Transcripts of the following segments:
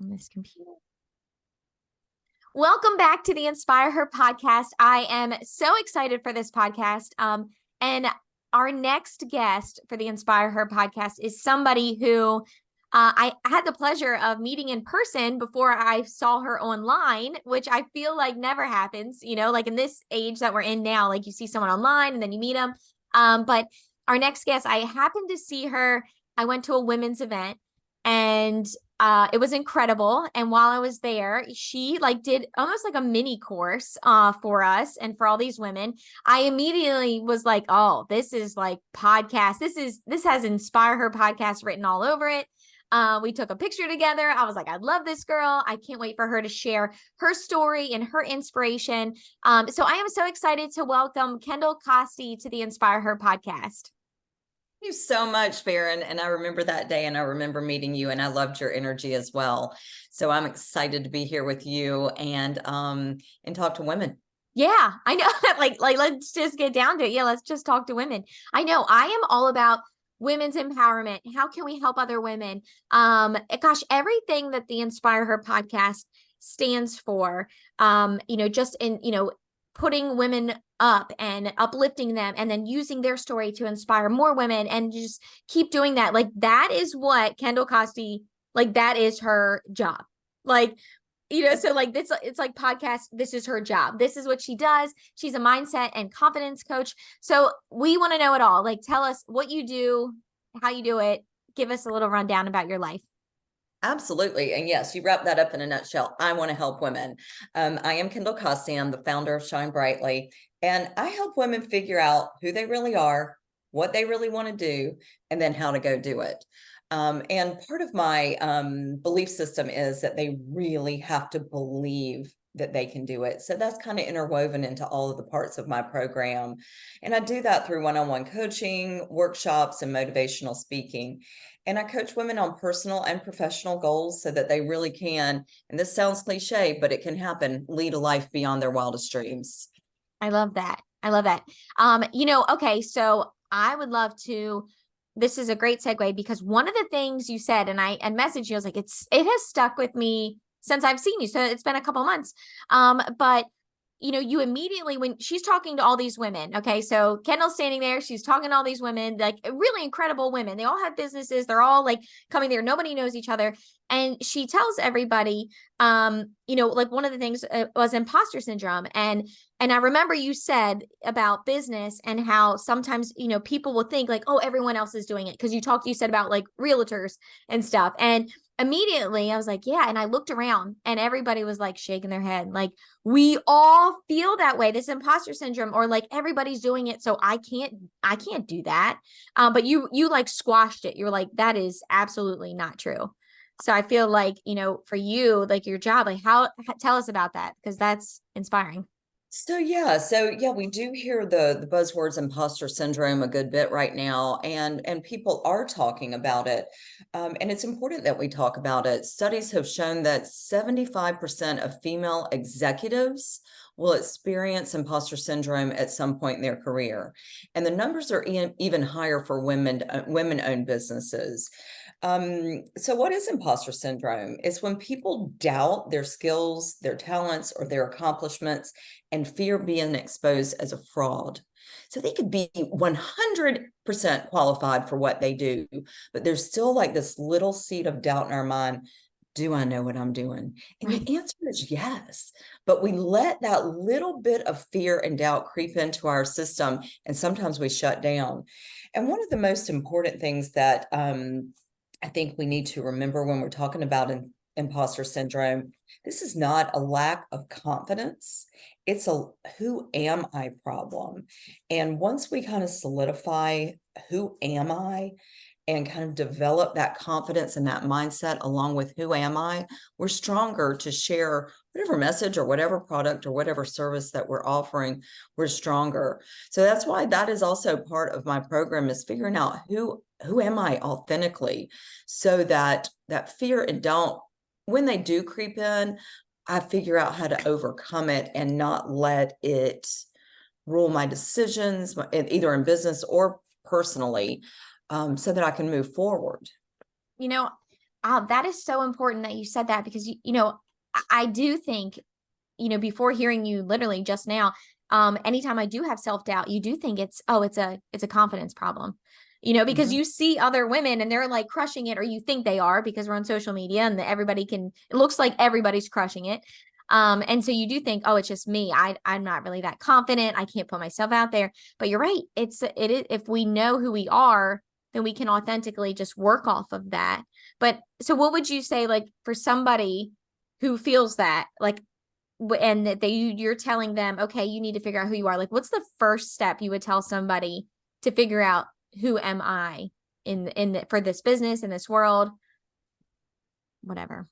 on this computer. Welcome back to the Inspire Her podcast. I am so excited for this podcast. And our next guest for the Inspire Her podcast is somebody who I had the pleasure of meeting in person before I saw her online, which I feel like never happens, like in this age that we're in now, like you see someone online and then you meet them. But our next guest, I happened to see her. I went to a women's event and it was incredible. And while I was there, she did almost like a mini course for us and for all these women. I immediately was like, oh, this is like podcast. This has Inspire Her podcast written all over it. We took a picture together. I was like, I love this girl. I can't wait for her to share her story and her inspiration. So I am so excited to welcome Kendall Koste to the Inspire Her podcast. Thank you so much, Farron. And I remember that day and I remember meeting you and I loved your energy as well. So I'm excited to be here with you and talk to women. Yeah, I know. like, let's just get down to it. Yeah, let's just talk to women. I know I am all about women's empowerment. How can we help other women? Gosh, everything that the Inspire Her podcast stands for, just in, putting women up and uplifting them and then using their story to inspire more women and just keep doing that. Like that is what Kendall Koste, that is her job. So it's like podcast. This is her job. This is what she does. She's a mindset and confidence coach. So we want to know it all. Tell us what you do, how you do it. Give us a little rundown about your life. Absolutely. And yes, you wrap that up in a nutshell. I want to help women. I am Kendall Koste. I'm the founder of Shine Brightly, and I help women figure out who they really are, what they really want to do, and then how to go do it. And part of my belief system is that they really have to believe that they can do it. So that's kind of interwoven into all of the parts of my program. And I do that through one-on-one coaching, workshops, and motivational speaking. And I coach women on personal and professional goals so that they really can, and this sounds cliche, but it can happen, lead a life beyond their wildest dreams. I love that. Okay, so I would love to, this is a great segue because one of the things you said, and messaged you, I was like, it has stuck with me since I've seen you. So it's been a couple months. But you immediately, when she's talking to all these women, okay, so Kendall's standing there, she's talking to all these women, like really incredible women. They all have businesses. They're all coming there. Nobody knows each other. And she tells everybody, one of the things was imposter syndrome. And I remember you said about business and how sometimes, people will think oh, everyone else is doing it. Cause you said about realtors and stuff. And immediately I was like, yeah. And I looked around and everybody was shaking their head. We all feel that way, this imposter syndrome, or everybody's doing it. So I can't do that. But you squashed it. You were like, that is absolutely not true. So I feel for you, your job, tell us about that, because that's inspiring. So we do hear the buzzwords imposter syndrome a good bit right now, and people are talking about it, and it's important that we talk about it. Studies have shown that 75% of female executives will experience imposter syndrome at some point in their career, and the numbers are even higher for women-owned businesses. So what is imposter syndrome? It's when people doubt their skills, their talents, or their accomplishments and fear being exposed as a fraud. So they could be 100% qualified for what they do, but there's still this little seed of doubt in our mind. Do I know what I'm doing? And the answer is yes, but we let that little bit of fear and doubt creep into our system, and sometimes we shut down. And one of the most important things that I think we need to remember when we're talking about imposter syndrome, this is not a lack of confidence. It's a who am I problem. And once we kind of solidify who am I and kind of develop that confidence and that mindset along with who am I, we're stronger to share whatever message or whatever product or whatever service that we're offering. We're stronger. So that's why that is also part of my program, is figuring out who am I authentically, so that fear and doubt, when they do creep in, I figure out how to overcome it and not let it rule my decisions, either in business or personally, so that I can move forward. that is so important that you said that, because I do think, before hearing you literally just now, anytime I do have self-doubt, you do think it's a confidence problem, because Mhm. you see other women and they're like crushing it, or you think they are, because we're on social media and it looks like everybody's crushing it. And so you do think, oh, it's just me. I'm not really that confident. I can't put myself out there. But you're right. It is, if we know who we are, then we can authentically just work off of that. But so what would you say, like, for somebody who feels that, like, and that you're telling them, okay, you need to figure out who you are. Like, what's the first step you would tell somebody to figure out, who am I for this business, in this world, whatever?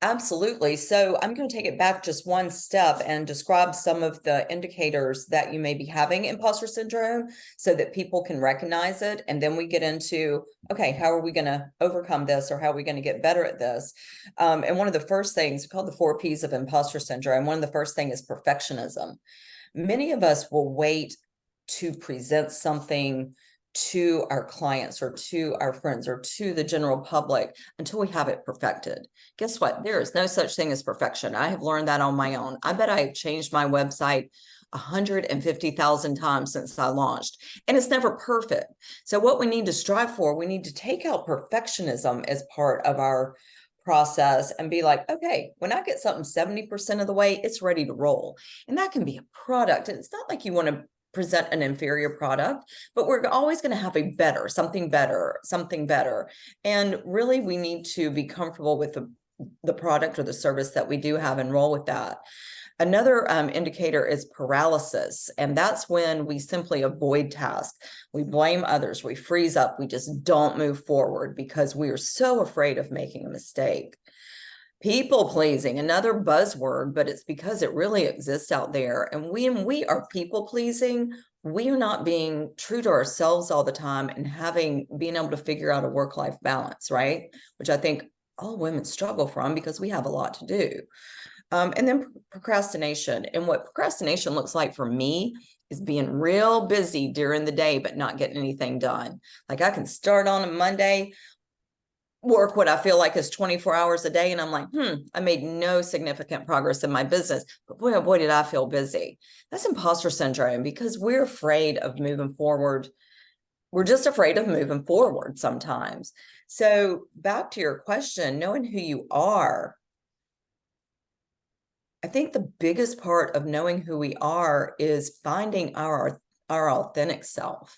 Absolutely. So I'm going to take it back just one step and describe some of the indicators that you may be having imposter syndrome so that people can recognize it. And then we get into, okay, how are we going to overcome this, or how are we going to get better at this? And one of the first things called the 4 Ps of imposter syndrome, one of the first thing is perfectionism. Many of us will wait to present something to our clients or to our friends or to the general public until we have it perfected. Guess what? There is no such thing as perfection. I have learned that on my own. I bet I've changed my website 150,000 times since I launched, and it's never perfect. So what we need to strive for, we need to take out perfectionism as part of our process and be like, okay, when I get something 70% of the way, it's ready to roll. And that can be a product. And it's not like you want to present an inferior product, but we're always going to have a better, something better, something better. And really, we need to be comfortable with the product or the service that we do have and roll with that. Another indicator is paralysis, and that's when we simply avoid tasks. We blame others, we freeze up, we just don't move forward because we are so afraid of making a mistake. People pleasing, another buzzword, but it's because it really exists out there. And when we are people pleasing, we are not being true to ourselves all the time and being able to figure out a work-life balance, right? Which I think all women struggle from because we have a lot to do. And then procrastination. And what procrastination looks like for me is being real busy during the day, but not getting anything done. Like I can start on a Monday, work what I feel like is 24 hours a day. And I'm like, I made no significant progress in my business, but boy, oh boy, did I feel busy. That's imposter syndrome because we're afraid of moving forward. We're just afraid of moving forward sometimes. So back to your question, knowing who you are, I think the biggest part of knowing who we are is finding our authentic self.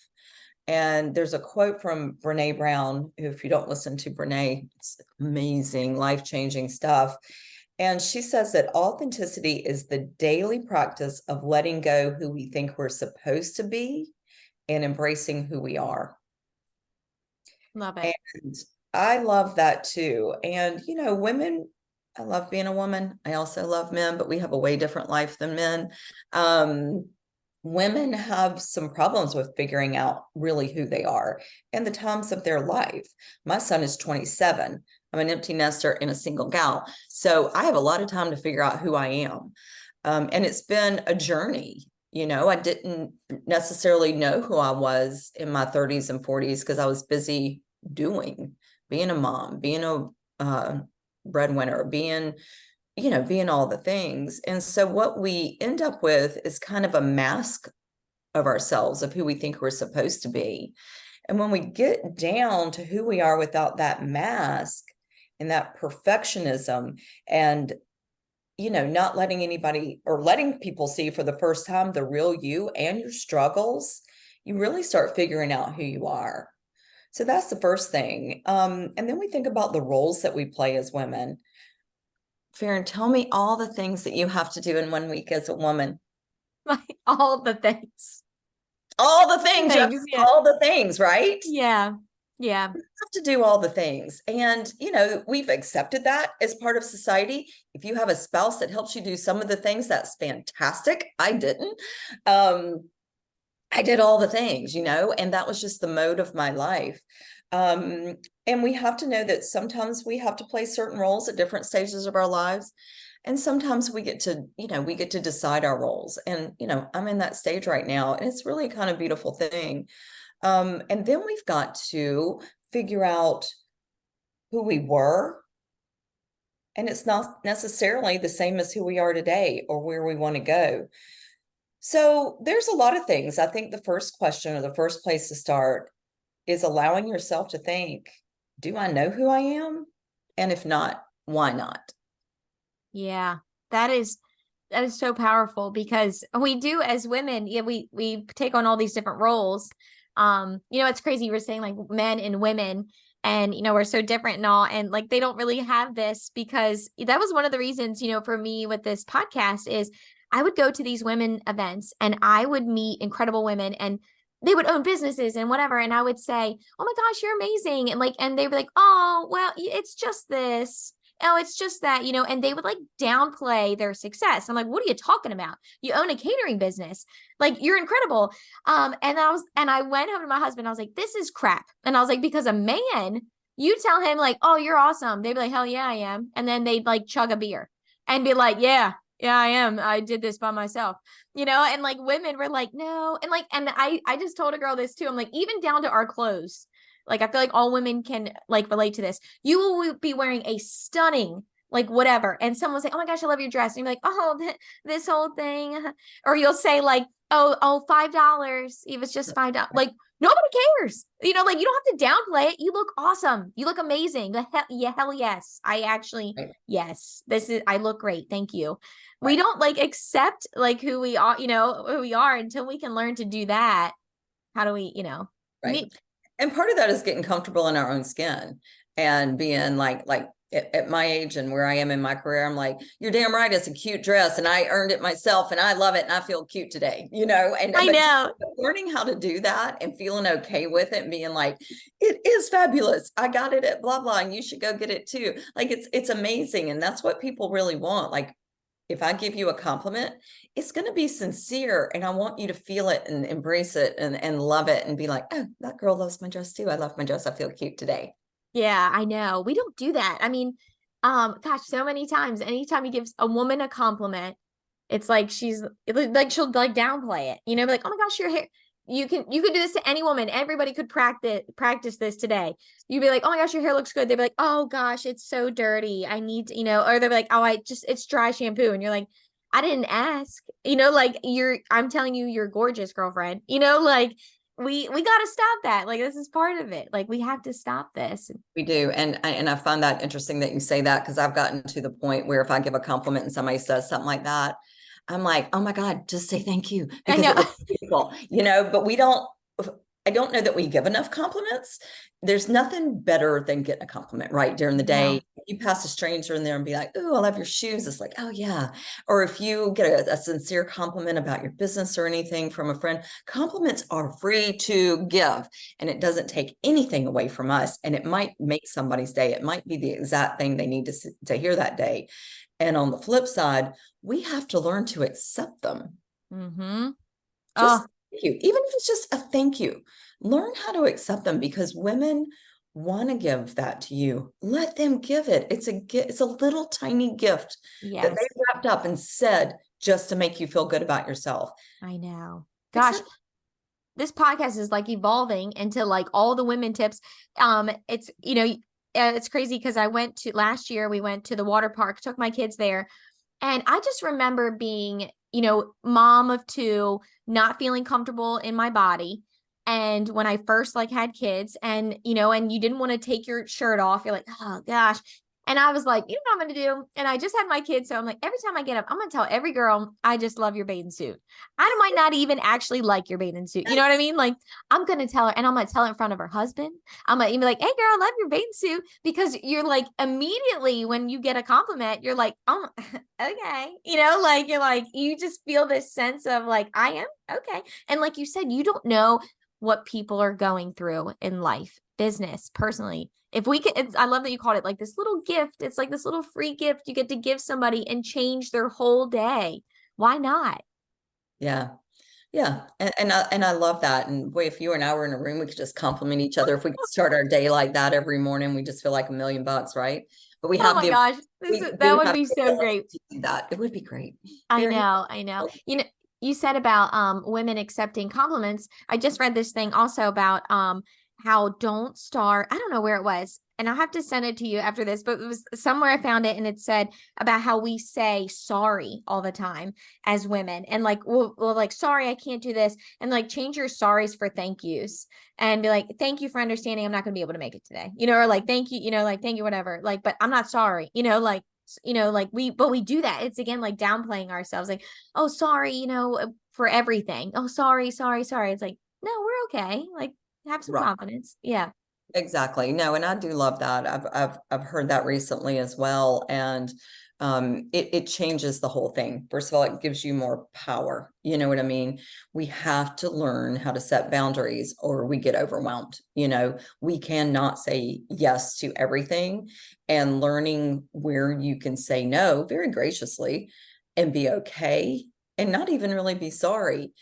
And there's a quote from Brene Brown, who, if you don't listen to Brene, it's amazing, life-changing stuff. And she says that authenticity is the daily practice of letting go who we think we're supposed to be and embracing who we are. Love it. And I love that too. And, women, I love being a woman. I also love men, but we have a way different life than men. Women have some problems with figuring out really who they are and the times of their life. My son is 27. I'm an empty nester and a single gal. So I have a lot of time to figure out who I am. And it's been a journey. I didn't necessarily know who I was in my 30s and 40s because I was busy being a mom, being a breadwinner, being all the things. And so what we end up with is kind of a mask of ourselves, of who we think we're supposed to be. And when we get down to who we are without that mask and that perfectionism and not letting anybody or letting people see for the first time the real you and your struggles, you really start figuring out who you are. So that's the first thing. And then we think about the roles that we play as women. Farron, tell me all the things that you have to do in one week as a woman. Like, all the things. All the things, you have to Things, do yeah. all the things, right? Yeah. Yeah. You have to do all the things. And, we've accepted that as part of society. If you have a spouse that helps you do some of the things, that's fantastic. I didn't. I did all the things, and that was just the mode of my life. And we have to know that sometimes we have to play certain roles at different stages of our lives. And sometimes we get to decide our roles. And, I'm in that stage right now, and it's really kind of beautiful thing. And then we've got to figure out who we were, and it's not necessarily the same as who we are today or where we want to go. So there's a lot of things. I think the first question or the first place to start is allowing yourself to think, do I know who I am? And if not, why not? Yeah, that is that is so powerful because we do as women, yeah, we take on all these different roles. It's crazy you were saying like men and women and we're so different and all and like they don't really have this because that was one of the reasons, for me with this podcast is I would go to these women events and I would meet incredible women and they would own businesses and whatever and I would say, "Oh my gosh, you're amazing." And they were like, "Oh, well, it's just this." Oh, it's just that, and they would like downplay their success. I'm like, what are you talking about? You own a catering business. Like, you're incredible. And I went home to my husband. I was like, this is crap. And I was like, because a man, you tell him like, oh, you're awesome. They'd be like, hell yeah, I am. And then they'd like chug a beer and be like, yeah, I am. I did this by myself, and like women were like, no. And I just told a girl this too. I'm like, even down to our clothes. Like, I feel like all women can like relate to this. You will be wearing a stunning, like whatever. And someone will say, "Oh my gosh, I love your dress." And you're like, "Oh, this whole thing." Or you'll say like, "Oh, $5. It was just $5." Like, nobody cares. Like you don't have to downplay it. You look awesome. You look amazing. Hell yes. I actually, Right. yes, I look great. Thank you. We Right. don't like accept like who we are, who we are until we can learn to do that. How do we, Right. me, And part of that is getting comfortable in our own skin and being like at my age and where I am in my career, I'm like, you're damn right, it's a cute dress and I earned it myself and I love it and I feel cute today, and I but know. learning how to do that and feeling okay with it and being like, it is fabulous. I got it at blah blah and you should go get it too. Like it's amazing. And that's what people really want. Like if I give you a compliment, it's going to be sincere and I want you to feel it and embrace it and love it and be like, oh, that girl loves my dress too. I love my dress. I feel cute today. Yeah, I know. We don't do that. I mean, gosh, so many times, anytime you give a woman a compliment, it's like like she'll like downplay it, be like, "Oh my gosh, your hair." You could do this to any woman. Everybody could practice this today. You'd be like, "Oh my gosh, your hair looks good." They'd be like, "Oh gosh, it's so dirty. I need to," or they'd be like, "Oh, it's dry shampoo." And you're like, "I didn't ask." Like I'm telling you, you're gorgeous, girlfriend. Like we got to stop that. Like this is part of it. Like we have to stop this. We do. And I find that interesting that you say that because I've gotten to the point where if I give a compliment and somebody says something like that, I'm like, oh my God, just say thank you I because know. it was beautiful, but I don't know that we give enough compliments. There's nothing better than getting a compliment right during the day. No. You pass a stranger in there and be like, oh, I love your shoes. It's like, oh yeah. Or if you get a sincere compliment about your business or anything from a friend, compliments are free to give and it doesn't take anything away from us. And it might make somebody's day. It might be the exact thing they need to hear that day. And on the flip side, we have to learn to accept them. Mm-hmm. Just Oh, thank you. Even if it's just a thank you, learn how to accept them because women want to give that to you. Let them give it. It's a little tiny gift that yes. they wrapped up and said just to make you feel good about yourself. I know. Gosh, Accept. this podcast is like evolving into like all the women tips. It's it's crazy because I went to last year we went to the water park, took my kids there, and I just remember being, mom of two, not feeling comfortable in my body. And when I first like had kids and you didn't want to take your shirt off, you're like, oh gosh. And I was like, you know what I'm going to do? And I just had my kids. So I'm like, every time I get up, I'm going to tell every girl, I just love your bathing suit. I might not even actually like your bathing suit. You know what I mean? Like, I'm going to tell her and I'm going to tell her in front of her husband. I'm going to be like, hey girl, I love your bathing suit because you're like, immediately when you get a compliment, you're like, oh, okay. Like you're like, you just feel this sense of like, I am okay. And like you said, you don't know what people are going through in life, business, personally. If we can, I love that you called it like this little gift. It's like this little free gift you get to give somebody and change their whole day. Why not? Yeah. Yeah. And I love that. And boy, if you and I were in a room, we could just compliment each other. If we could start our day like that every morning, we just feel like $1,000,000, right? But Oh my gosh, we that do would have be the so ability great. to do that. It would be great. I Very know, I know. helpful. You said about women accepting compliments. I just read this thing also about how don't start, I don't know where it was, and I'll have to send it to you after this, but it was somewhere I found it, and it said about how we say sorry all the time as women. And like, well, like, sorry, I can't do this. And like, change your sorries for thank yous and be like, thank you for understanding. I'm not going to be able to make it today, or like, thank you, like, thank you, whatever. Like, but I'm not sorry, like, like but we do that. It's again, like downplaying ourselves, like, oh, sorry, for everything. Oh, sorry, sorry, sorry. It's like, no, we're okay. Like, have some Right. confidence. Yeah. Exactly. No, and I do love that. I've heard that recently as well. And it changes the whole thing. First of all, it gives you more power. You know what I mean? We have to learn how to set boundaries or we get overwhelmed. We cannot say yes to everything, and learning where you can say no very graciously and be okay and not even really be sorry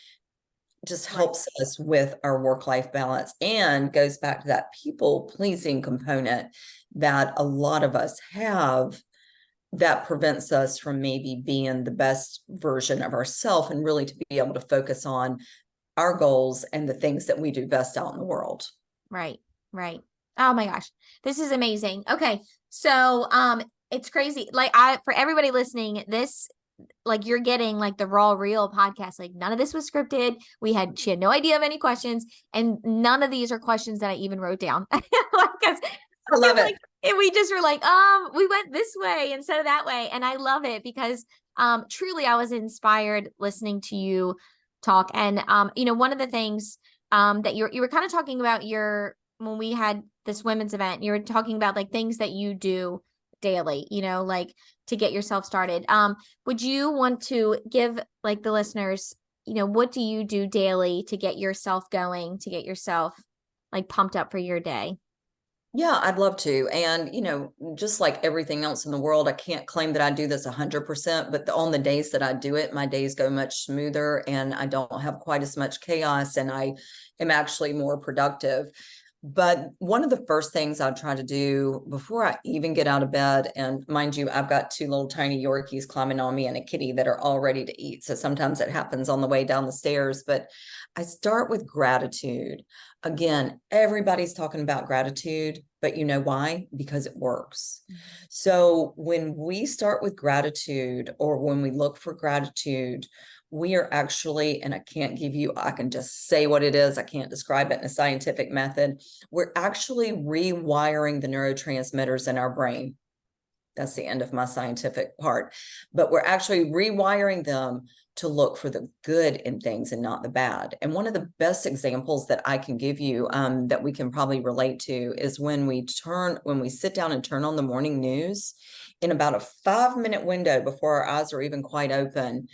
just Right. helps us with our work-life balance and goes back to that people pleasing component that a lot of us have, that prevents us from maybe being the best version of ourselves and really to be able to focus on our goals and the things that we do best out in the world. Right. Right. Oh my gosh. This is amazing. Okay. So, it's crazy. Like, for everybody listening, this, like, you're getting like the raw real podcast. Like, none of this was scripted. She had no idea of any questions, and none of these are questions that I even wrote down. Like, 'cause I love like, it. and we just were like, we went this way instead of that way. And I love it because, truly I was inspired listening to you talk. And, one of the things, that you were kind of talking about when we had this women's event, you were talking about like things that you do daily, like to get yourself started. Would you want to give like the listeners, what do you do daily to get yourself going, to get yourself like pumped up for your day? Yeah, I'd love to. And, just like everything else in the world, I can't claim that I do this 100%, but on the days that I do it, my days go much smoother and I don't have quite as much chaos and I am actually more productive. But one of the first things I try to do before I even get out of bed, and mind you, I've got two little tiny Yorkies climbing on me and a kitty that are all ready to eat. So sometimes it happens on the way down the stairs, but I start with gratitude. Again, everybody's talking about gratitude, but you know why? Because it works. So when we start with gratitude or when we look for gratitude, we are actually, and I can just say what it is. I can't describe it in a scientific method. We're actually rewiring the neurotransmitters in our brain. That's the end of my scientific part, but we're actually rewiring them to look for the good in things and not the bad. And one of the best examples that I can give you, that we can probably relate to, is when we sit down and turn on the morning news. In about a 5-minute window before our eyes are even quite open,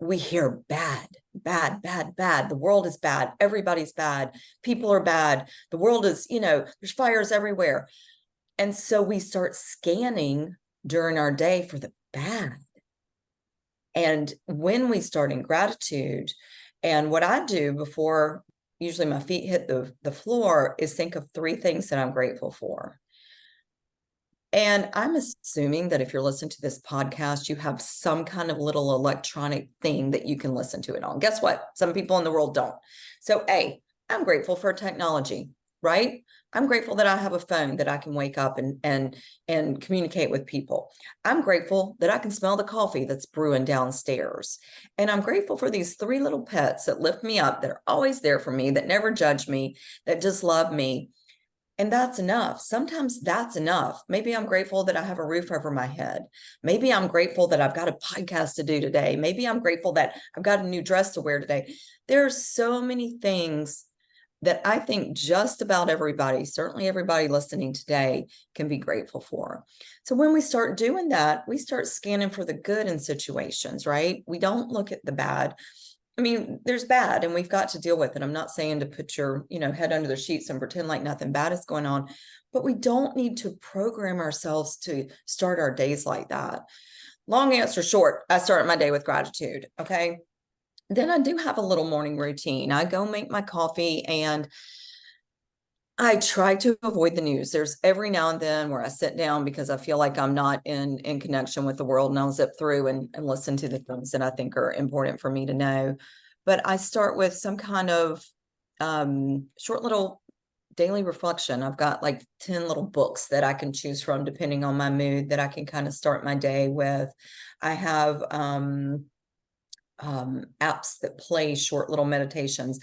we hear bad, bad, bad, bad. The world is bad. Everybody's bad. People are bad. The world is, there's fires everywhere. And so we start scanning during our day for the bad. And when we start in gratitude, and what I do before usually my feet hit the floor is think of 3 things that I'm grateful for. And I'm assuming that if you're listening to this podcast, you have some kind of little electronic thing that you can listen to it on. Guess what? Some people in the world don't. So, I'm grateful for technology, right? I'm grateful that I have a phone that I can wake up and communicate with people. I'm grateful that I can smell the coffee that's brewing downstairs. And I'm grateful for these 3 little pets that lift me up, that are always there for me, that never judge me, that just love me. And that's enough. Sometimes that's enough. Maybe I'm grateful that I have a roof over my head. Maybe I'm grateful that I've got a podcast to do today. Maybe I'm grateful that I've got a new dress to wear today. There are so many things that I think just about everybody, certainly everybody listening today, can be grateful for. So when we start doing that, we start scanning for the good in situations, right? We don't look at the bad. I mean, there's bad and we've got to deal with it. I'm not saying to put your, head under the sheets and pretend like nothing bad is going on, but we don't need to program ourselves to start our days like that. Long answer short, I start my day with gratitude. Okay. Then I do have a little morning routine. I go make my coffee and I try to avoid the news. There's every now and then where I sit down because I feel like I'm not in connection with the world, and I'll zip through and listen to the things that I think are important for me to know. But I start with some kind of short little daily reflection. I've got like 10 little books that I can choose from depending on my mood that I can kind of start my day with. I have apps that play short little meditations.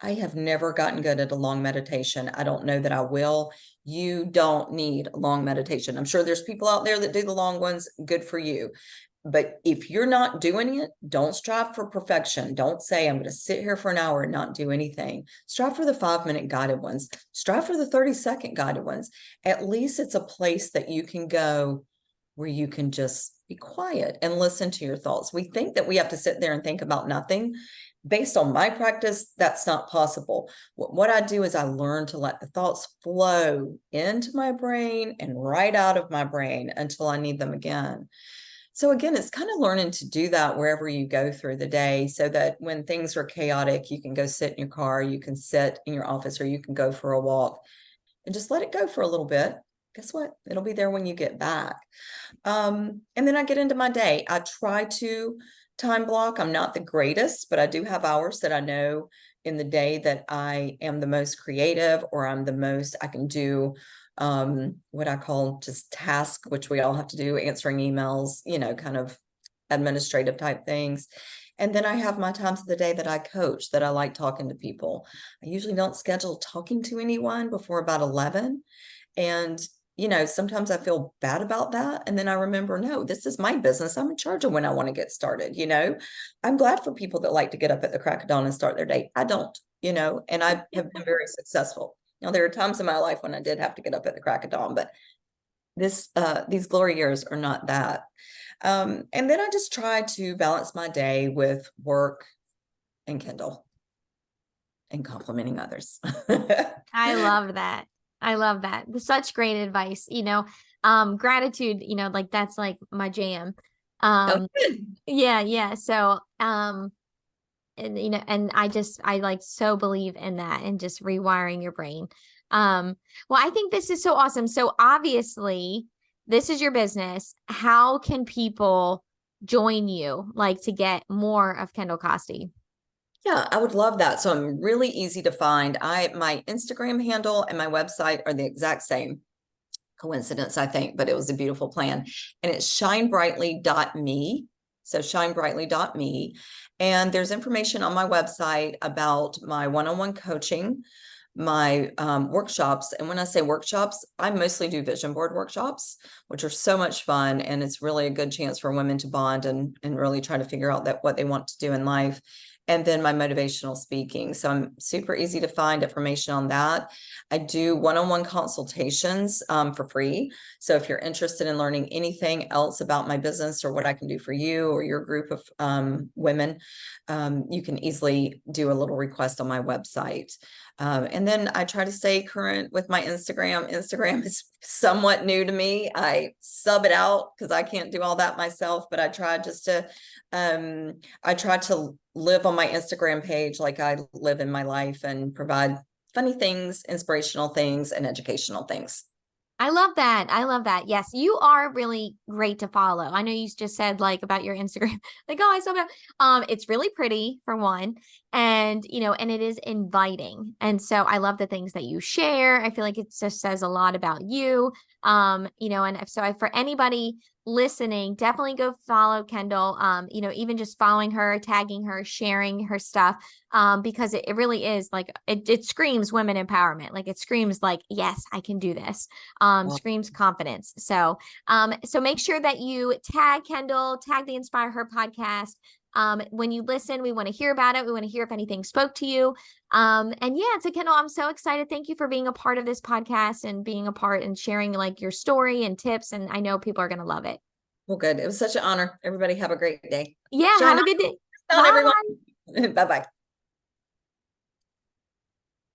I have never gotten good at a long meditation. I don't know that I will. You don't need a long meditation. I'm sure there's people out there that do the long ones. Good for you. But if you're not doing it, don't strive for perfection. Don't say, I'm going to sit here for an hour and not do anything. Strive for the 5-minute guided ones. Strive for the 30-second guided ones. At least it's a place that you can go where you can just be quiet and listen to your thoughts. We think that we have to sit there and think about nothing. Based on my practice, that's not possible. What I do is I learn to let the thoughts flow into my brain and right out of my brain until I need them again. So again, it's kind of learning to do that wherever you go through the day so that when things are chaotic, you can go sit in your car, you can sit in your office, or you can go for a walk and just let it go for a little bit. Guess what? It'll be there when you get back. And then I get into my day. I try to time block. I'm not the greatest, but I do have hours that I know in the day that I am the most creative, or I can do what I call just task, which we all have to do, answering emails, kind of administrative type things. And then I have my times of the day that I coach, that I like talking to people. I usually don't schedule talking to anyone before about 11. And sometimes I feel bad about that. And then I remember, no, this is my business. I'm in charge of when I want to get started. I'm glad for people that like to get up at the crack of dawn and start their day. I don't, and I have been very successful. Now, there are times in my life when I did have to get up at the crack of dawn, but these glory years are not that. And then I just try to balance my day with work and Kendall and complimenting others. I love that. I love that. Such great advice. Gratitude, like that's like my jam. Oh, Yeah. So, and and I like so believe in that and just rewiring your brain. Well, I think this is so awesome. So obviously, this is your business. How can people join you, like to get more of Kendall Koste? Yeah, I would love that. So I'm really easy to find. My Instagram handle and my website are the exact same. Coincidence, I think, but it was a beautiful plan. And it's shinebrightly.me. So shinebrightly.me. And there's information on my website about my one-on-one coaching, my workshops. And when I say workshops, I mostly do vision board workshops, which are so much fun. And it's really a good chance for women to bond and really try to figure out what they want to do in life. And then my motivational speaking. So I'm super easy to find information on that. I do one-on-one consultations for free. So if you're interested in learning anything else about my business or what I can do for you or your group of women, you can easily do a little request on my website. And then I try to stay current with my Instagram. Instagram is somewhat new to me. I sub it out because I can't do all that myself, but I try to live on my Instagram page like I live in my life and provide funny things, inspirational things, and educational things. I love that. I love that. Yes, you are really great to follow. I know you just said like about your Instagram, like, oh, I saw that. It's really pretty for one, and and it is inviting. And so I love the things that you share. I feel like it just says a lot about you. For anybody listening, definitely go follow Kendall. Even just following her, tagging her, sharing her stuff. Because it really is like it screams women empowerment. Like it screams like, yes, I can do this. Screams confidence. So make sure that you tag Kendall, tag the Inspire Her podcast. When you listen, we want to hear about it. We want to hear if anything spoke to you. And yeah, so Kendall, I'm so excited. Thank you for being a part of this podcast and being a part and sharing like your story and tips. And I know people are going to love it. Well, good. It was such an honor. Everybody have a great day. Yeah. Shine Have a good day. on, Bye. everyone. Bye-bye.